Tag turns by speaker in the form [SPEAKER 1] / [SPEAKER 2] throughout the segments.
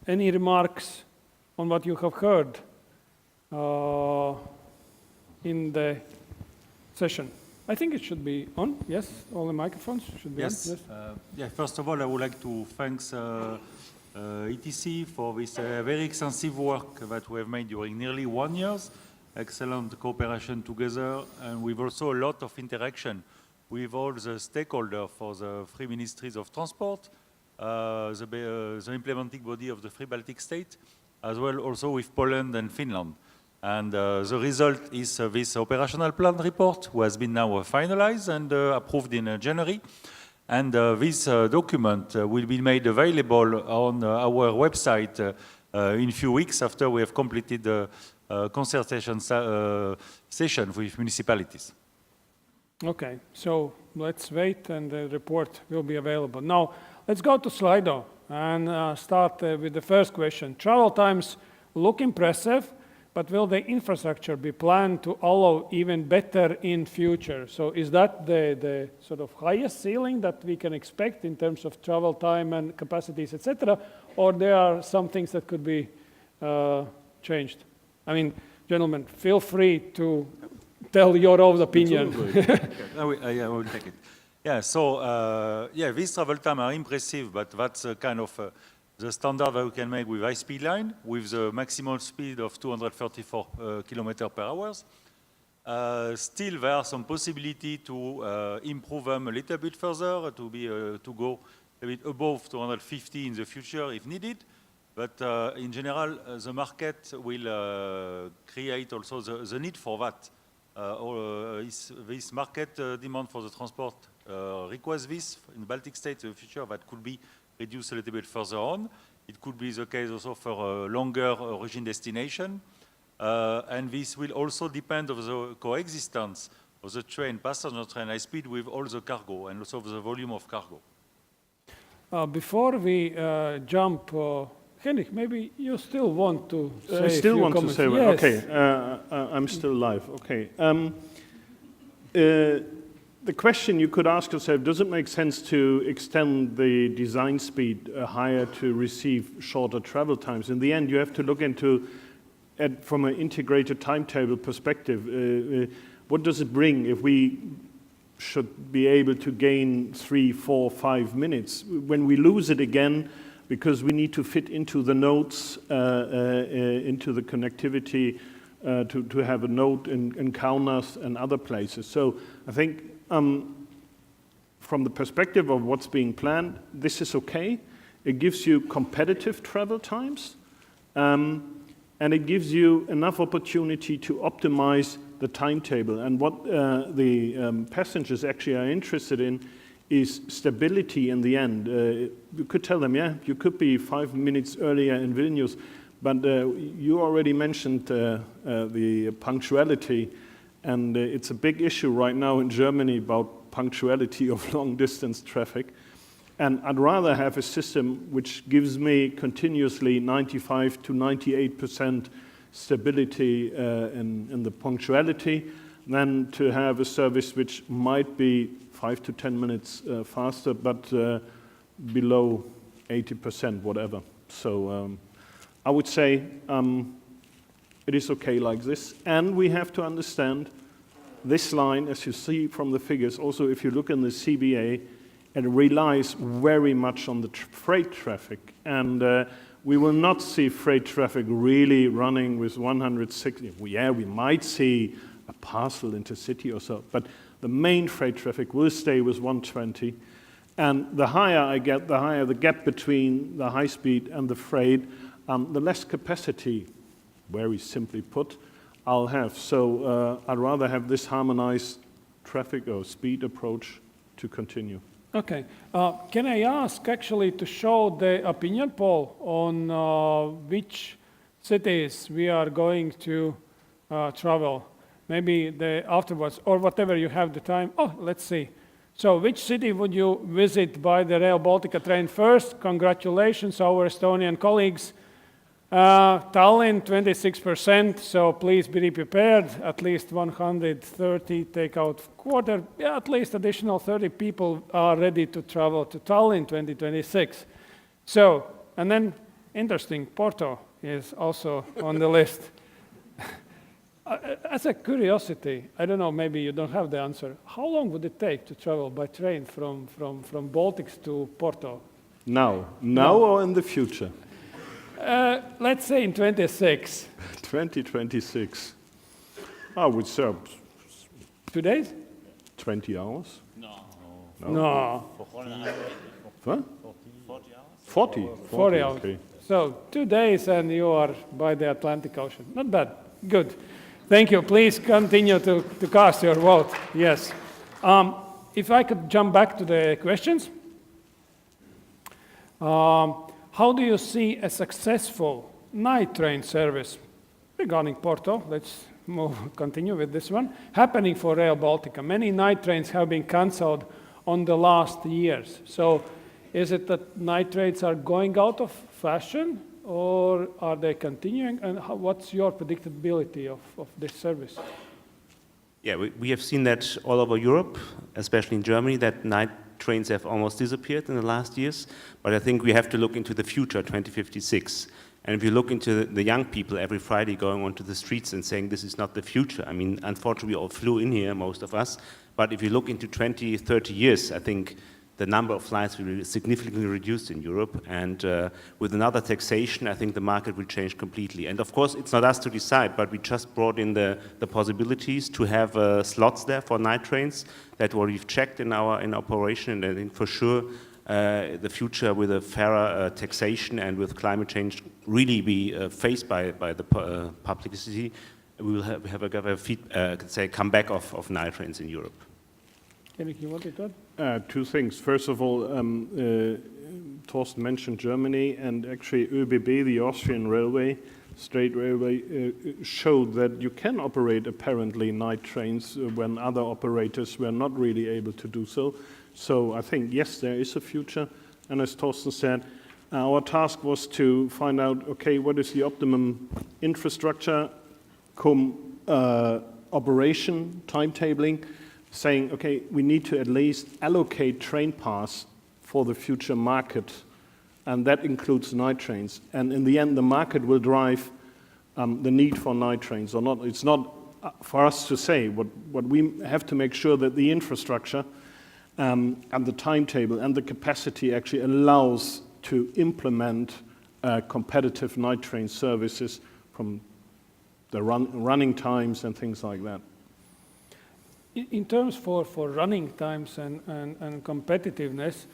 [SPEAKER 1] any remarks on what you have heard in the session? I think it should be on. Yes, all the microphones should be on. Yes.
[SPEAKER 2] Yeah. First of all, I would like to thank ETC for this very extensive work that we have made during nearly 1 year. Excellent cooperation together, and with also a lot of interaction with all the stakeholders for the three ministries of transport, the implementing body of the three Baltic States, as well also with Poland and Finland. And the result is this operational plan report, who has been now finalized and approved in January. And this document will be made available on our website in a few weeks after we have completed the consultation session with municipalities.
[SPEAKER 1] Okay, so let's wait and the report will be available. Now, let's go to Slido and start with the first question. Travel times look impressive, but will the infrastructure be planned to allow even better in future? So is that the sort of highest ceiling that we can expect in terms of travel time and capacities, etc., or there are some things that could be changed? I mean, gentlemen, feel free to tell your own opinion.
[SPEAKER 2] I will take it. Yeah, so these travel times are impressive, but that's kind of the standard that we can make with high-speed line, with the maximum speed of 234 kilometers per hour. Still, there are some possibility to improve them a little bit further, to go a bit above 250 in the future if needed. But in general, the market will create also the need for that. This market demand for the transport requires this in the Baltic States in the future that could be reduced a little bit further on. It could be the case also for a longer origin destination. And this will also depend on the coexistence of the train, passenger train, high speed with all the cargo and also the volume of cargo.
[SPEAKER 1] Before we jump, Henrik, maybe you still want to say
[SPEAKER 3] I still want
[SPEAKER 1] comments.
[SPEAKER 3] to say,
[SPEAKER 1] yes.
[SPEAKER 3] Okay, I'm still live, okay. The question you could ask yourself, does it make sense to extend the design speed higher to receive shorter travel times? In the end, you have to look into, from an integrated timetable perspective, what does it bring if we should be able to gain 3, 4, 5 minutes? When we lose it again, because we need to fit into the nodes, into the connectivity, to have a node in Kaunas and other places. So I think from the perspective of what's being planned, this is okay. It gives you competitive travel times, and it gives you enough opportunity to optimize the timetable. And what the passengers actually are interested in is stability in the end. You could tell them, yeah, you could be 5 minutes earlier in Vilnius, but you already mentioned the punctuality, and it's a big issue right now in Germany about punctuality of long-distance traffic. And I'd rather have a system which gives me continuously 95 to 98% stability in the punctuality than to have a service which might be 5 to 10 minutes faster, but below 80%, whatever. So I would say it is okay like this. And we have to understand this line, as you see from the figures, also if you look in the CBA, it relies very much on the freight traffic. And we will not see freight traffic really running with 160. Yeah, we might see a parcel intercity or so, but the main freight traffic will stay with 120. And the higher I get, the higher the gap between the high speed and the freight, the less capacity, very simply put, I'll have. So I'd rather have this harmonized traffic or speed approach to continue.
[SPEAKER 1] Okay. Can I ask actually to show the opinion poll on which cities we are going to travel? Maybe afterwards, or whatever you have the time. Oh, let's see. So which city would you visit by the Rail Baltica train first? Congratulations, our Estonian colleagues. Tallinn, 26%, so please be prepared. At least 130 take out quarter. Yeah, at least additional 30 people are ready to travel to Tallinn 2026. So, and then interesting, Porto is also on the list. As a curiosity, I don't know, maybe you don't have the answer. How long would it take to travel by train from Baltics to Porto?
[SPEAKER 3] Now or in the future?
[SPEAKER 1] Let's say in 26.
[SPEAKER 3] 2026. I would say
[SPEAKER 1] 2 days?
[SPEAKER 3] 20 hours.
[SPEAKER 1] No.
[SPEAKER 3] Huh? 40
[SPEAKER 1] hours.
[SPEAKER 3] Okay.
[SPEAKER 1] So 2 days and you are by the Atlantic Ocean. Not bad. Good. Thank you. Please continue to cast your vote. Yes. If I could jump back to the questions. How do you see a successful night train service regarding Porto? Let's continue with this one. Happening for Rail Baltica. Many night trains have been cancelled on the last years. So is it that night trains are going out of fashion or are they continuing? And what's your predictability of this service?
[SPEAKER 4] Yeah, we have seen that all over Europe, especially in Germany, that night trains have almost disappeared in the last years. But I think we have to look into the future, 2056. And if you look into the young people every Friday going onto the streets and saying this is not the future, I mean, unfortunately, we all flew in here, most of us. But if you look into 20, 30 years, I think the number of flights will be significantly reduced in Europe. And with another taxation, I think the market will change completely. And of course, it's not us to decide, but we just brought in the possibilities to have slots there for night trains that we've checked in our operation. And I think for sure, the future with a fairer taxation and with climate change really be faced by the publicity, we will have a comeback of night trains in Europe.
[SPEAKER 1] Eric, you wanted to
[SPEAKER 3] add? Two things. First of all, Torsten mentioned Germany, and actually ÖBB, the Austrian railway, State Railway, showed that you can operate apparently night trains when other operators were not really able to do so. So I think, yes, there is a future. And as Torsten said, our task was to find out, okay, what is the optimum infrastructure, operation, timetabling, saying, okay, we need to at least allocate train paths for the future market, and that includes night trains. And in the end, the market will drive the need for night trains or not. It's not for us to say. What we have to make sure that the infrastructure and the timetable and the capacity actually allows to implement competitive night train services from the running times and things like that.
[SPEAKER 1] In terms for running times and competitiveness,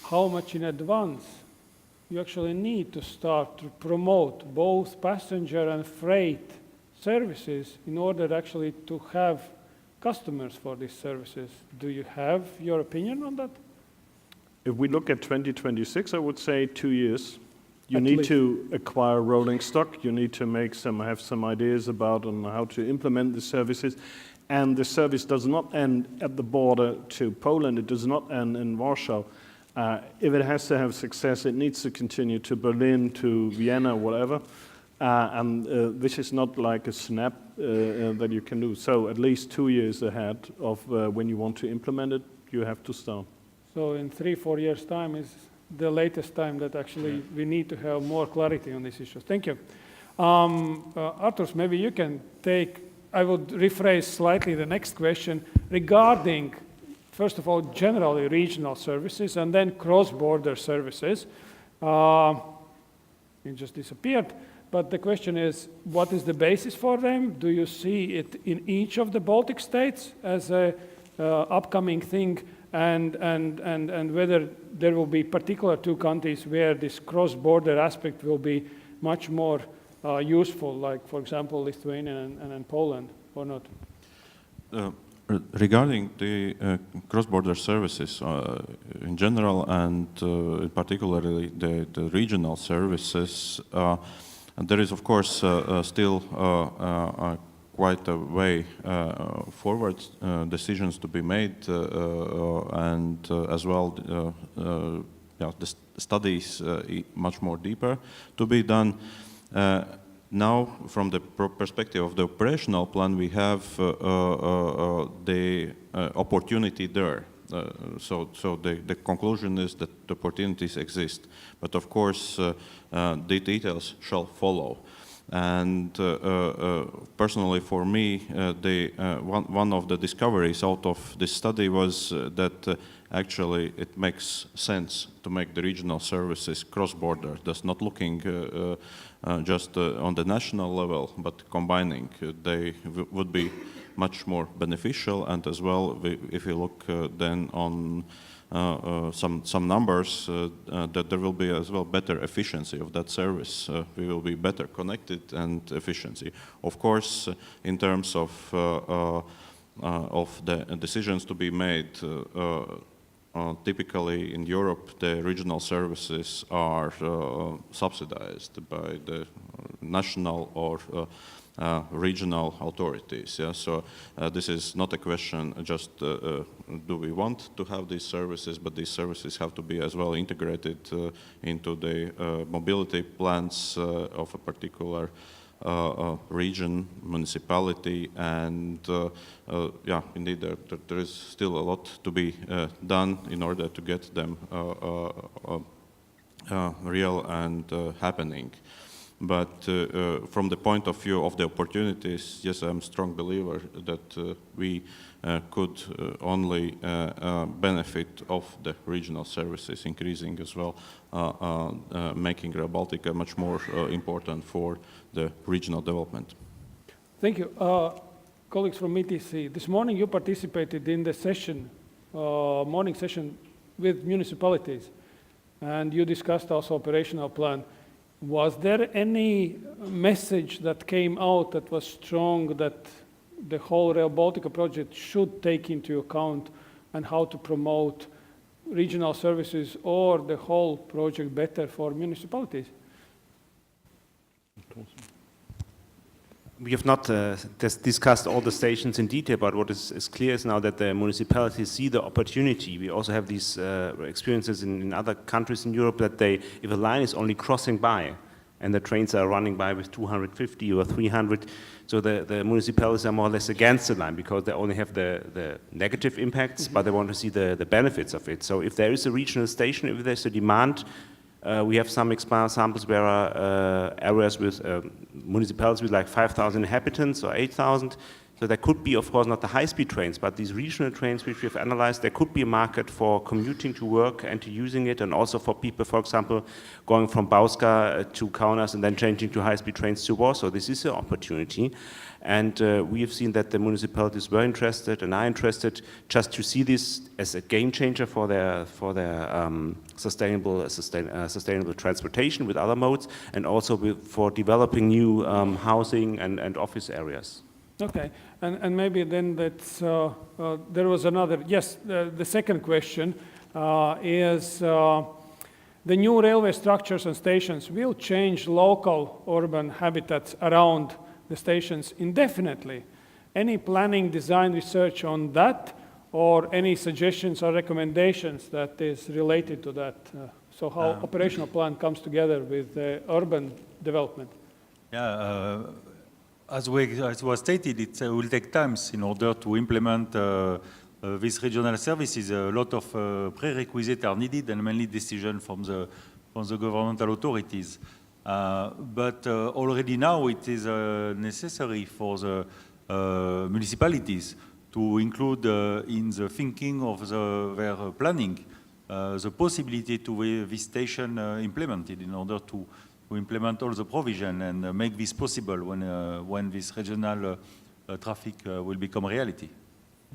[SPEAKER 1] how much in advance you actually need to start to promote both passenger and freight services in order actually to have customers for these services? Do you have your opinion on that?
[SPEAKER 3] If we look at 2026, I would say 2 years. You
[SPEAKER 1] At
[SPEAKER 3] need
[SPEAKER 1] least.
[SPEAKER 3] to acquire rolling stock. You need to have some ideas about on how to implement the services. And the service does not end at the border to Poland. It does not end in Warsaw. If it has to have success, it needs to continue to Berlin, to Vienna, whatever. This is not like a snap that you can do. So at least 2 years ahead of when you want to implement it, you have to start.
[SPEAKER 1] So in 3-4 years' time is the latest time that actually we need to have more clarity on these issues. Thank you. Arturs, maybe you can take, I would rephrase slightly the next question regarding, first of all, generally regional services and then cross-border services. It just disappeared. But the question is, what is the basis for them? Do you see it in each of the Baltic states as a upcoming thing, and whether there will be particular two countries where this cross-border aspect will be much more useful, like, for example, Lithuania and Poland, or not?
[SPEAKER 5] Regarding the cross-border services in general, and particularly the regional services, there is, of course, still quite a way forward, decisions to be made, and as well, the studies much more deeper to be done. Now, from the perspective of the operational plan, we have the opportunity there. so the conclusion is that the opportunities exist, but of course the details shall follow. And personally, for me, one of the discoveries out of this study was that actually it makes sense to make the regional services cross-border, thus not looking just on the national level, but combining. They would be much more beneficial, and as well, if you look then on some numbers, that there will be as well better efficiency of that service. We will be better connected and efficiency. Of course, in terms of the decisions to be made, typically in Europe, the regional services are subsidized by the national or regional authorities. Yeah? So this is not a question just do we want to have these services, but these services have to be as well integrated into the mobility plans of a particular region, municipality, and yeah, indeed there is still a lot to be done in order to get them real and happening. But from the point of view of the opportunities, yes, I'm a strong believer that we could only benefit of the regional services increasing as well, making Rail Baltica much more important for the regional development.
[SPEAKER 1] Thank you. Colleagues from ETC, this morning you participated in the session, morning session with municipalities, and you discussed also operational plan. Was there any message that came out that was strong that the whole Rail Baltica project should take into account and how to promote regional services or the whole project better for municipalities?
[SPEAKER 4] We have not discussed all the stations in detail, but what is clear is now that the municipalities see the opportunity. We also have these experiences in other countries in Europe that if a line is only crossing by and the trains are running by with 250 or 300, so the municipalities are more or less against the line because they only have the negative impacts, but they want to see the benefits of it. So if there is a regional station, if there's a demand, we have some examples where are areas with municipalities with like 5,000 inhabitants or 8,000. So there could be, of course, not the high-speed trains, but these regional trains which we have analyzed, there could be a market for commuting to work and to using it, and also for people, for example, going from Bauska to Kaunas and then changing to high-speed trains to Warsaw. This is an opportunity. And we have seen that the municipalities were interested and are interested just to see this as a game changer for their sustainable transportation with other modes, and also for developing new housing and office areas.
[SPEAKER 1] Okay, and maybe then that's, there was another, yes, the second question is the new railway structures and stations will change local urban habitats around the stations indefinitely. Any planning, design, research on that, or any suggestions or recommendations that is related to that? So how operational plan comes together with urban development?
[SPEAKER 2] Yeah, as was stated, it will take time in order to implement these regional services. A lot of prerequisites are needed, and mainly decisions from the governmental authorities. But already now it is necessary for the municipalities to include in the thinking of their planning the possibility to this station implemented in order to implement all the provision and make this possible when this regional traffic will become reality.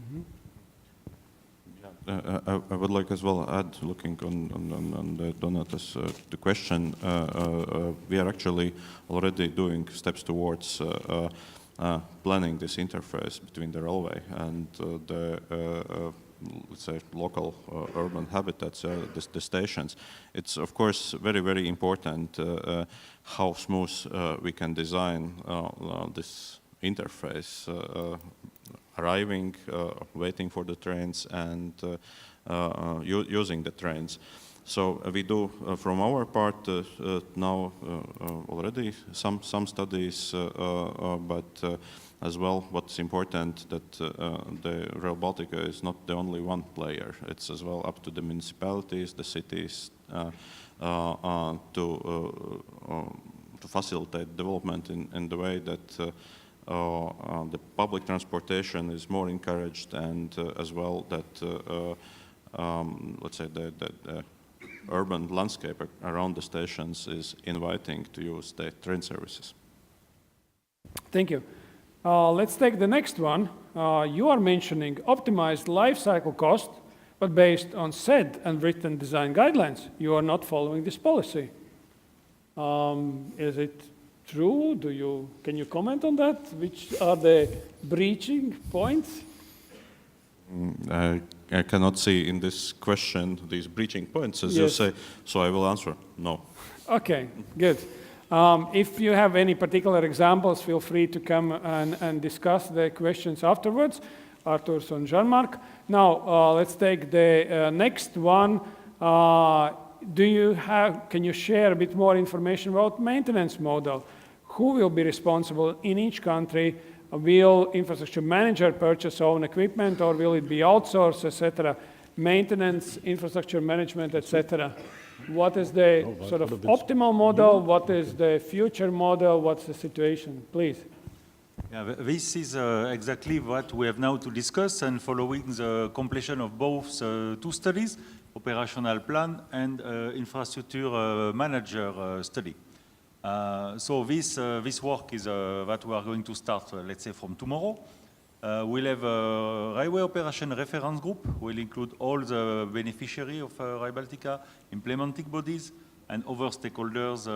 [SPEAKER 1] Mm-hmm.
[SPEAKER 5] I would like as well add, looking on the Donatas the question, we are actually already doing steps towards planning this interface between the railway and the let's say local urban habitats, the stations. It's of course very, very important how smooth we can design this interface, arriving, waiting for the trains, and using the trains. So we do, from our part, now already some studies, but as well, what's important that the Rail Baltica is not the only one player. It's as well up to the municipalities, the cities, to facilitate development in the way that the public transportation is more encouraged, and as well that let's say the urban landscape around the stations is inviting to use the train services.
[SPEAKER 1] Thank you. Let's take the next one. You are mentioning optimized life cycle cost, but based on said and written design guidelines. You are not following this policy. Is it true? Can you comment on that? Which are the breaching points?
[SPEAKER 5] I cannot see in this question these breaching points, as you say, so I will answer no.
[SPEAKER 1] Okay, good. If you have any particular examples, feel free to come and discuss the questions afterwards. Arturs and Jean-Marc. Now, let's take the next one. Can you share a bit more information about maintenance model? Who will be responsible in each country? Will infrastructure manager purchase own equipment, or will it be outsourced, etc.? Maintenance, infrastructure management, etc. What is the sort of optimal model? What is the future model? What's the situation? Please.
[SPEAKER 2] Yeah, this is exactly what we have now to discuss, and following the completion of both two studies, operational plan and infrastructure manager study. So this work is that we are going to start, let's say, from tomorrow. We'll have a railway operation reference group. We'll include all the beneficiaries of Rail Baltica, implementing bodies, and other stakeholders.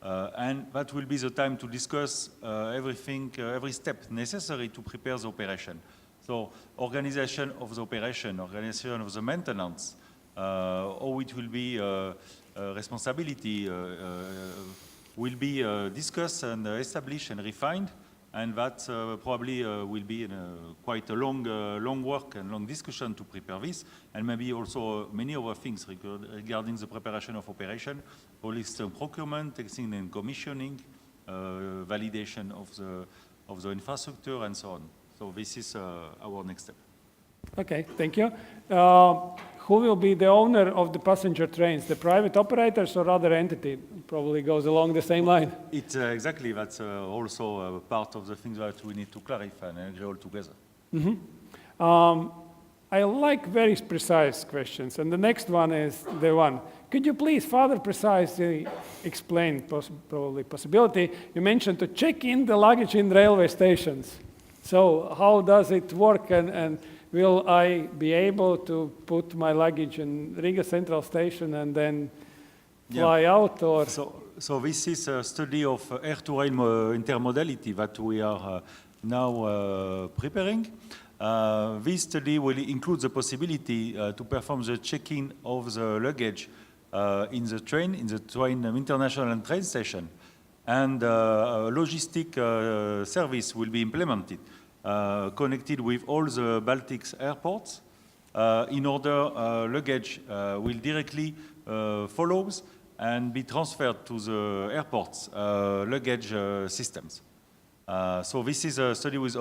[SPEAKER 2] And that will be the time to discuss everything, every step necessary to prepare the operation. So organization of the operation, organization of the maintenance, how it will be responsibility will be discussed and established and refined, and that probably will be quite a long work and long discussion to prepare this, and maybe also many other things regarding the preparation of operation, holistic procurement, testing and commissioning, validation of the infrastructure, and so on. So this is our next step.
[SPEAKER 1] Okay, thank you. Who will be the owner of the passenger trains, the private operators or other entity? Probably goes along the same line.
[SPEAKER 2] It's exactly, that's also part of the things that we need to clarify and agree all together.
[SPEAKER 1] Mm-hmm. I like very precise questions, and the next one is the one. Could you please further precisely explain possibility? You mentioned to check in the luggage in railway stations. So how does it work, and will I be able to put my luggage in Riga Central Station and then fly out? Or
[SPEAKER 2] so this is a study of air-to-rail intermodality that we are now preparing. This study will include the possibility to perform the check-in of the luggage in the train international and train station, and logistic service will be implemented. Connected with all the Baltic airports, in order luggage will directly follows and be transferred to the airports luggage systems. So this is a study with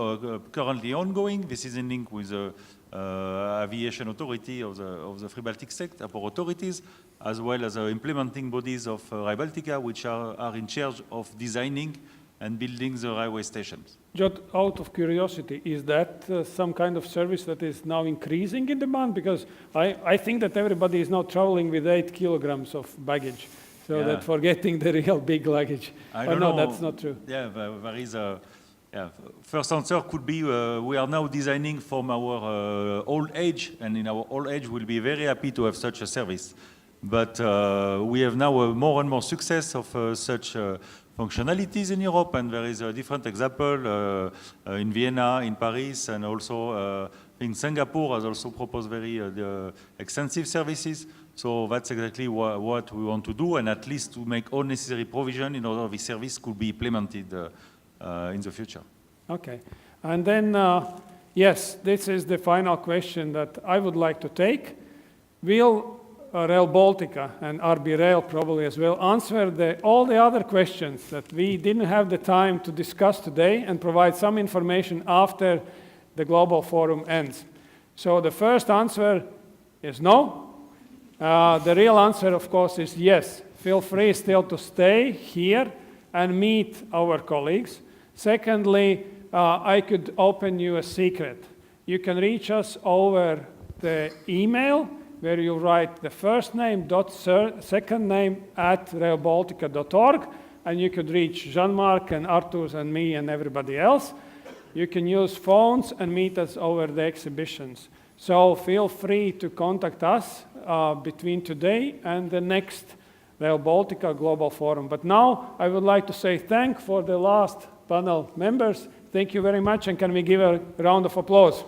[SPEAKER 2] currently ongoing. This is in link with the aviation authority of the Free Baltic States, airport authorities, as well as the implementing bodies of Rail Baltica, which are in charge of designing and building the railway stations.
[SPEAKER 1] Just out of curiosity, is that some kind of service that is now increasing in demand? Because I think that everybody is now traveling with 8 kilograms of baggage, so that forgetting the real big luggage.
[SPEAKER 2] I don't know.
[SPEAKER 1] That's not true.
[SPEAKER 2] Yeah, there is a... Yeah, first answer could be we are now designing from our old age, and in our old age we'll be very happy to have such a service. But we have now more and more success of such functionalities in Europe, and there is a different example in Vienna, in Paris, and also in Singapore has also proposed very extensive services. So that's exactly what we want to do, and at least to make all necessary provision in order this service could be implemented in the future.
[SPEAKER 1] Okay, and then yes, this is the final question that I would like to take. Will Rail Baltica and RB Rail probably as well answer all the other questions that we didn't have the time to discuss today and provide some information after the Global Forum ends. So the first answer is no. The real answer, of course, is yes. Feel free still to stay here and meet our colleagues. Secondly, I could open you a secret. You can reach us over the email where you write the first name dot second name at railbaltica.org, and you could reach Jean-Marc and Artur and me and everybody else. You can use phones and meet us over the exhibitions. So feel free to contact us between today and the next Rail Baltica Global Forum. But now I would like to say thank for the last panel members. Thank you very much, and can we give a round of applause?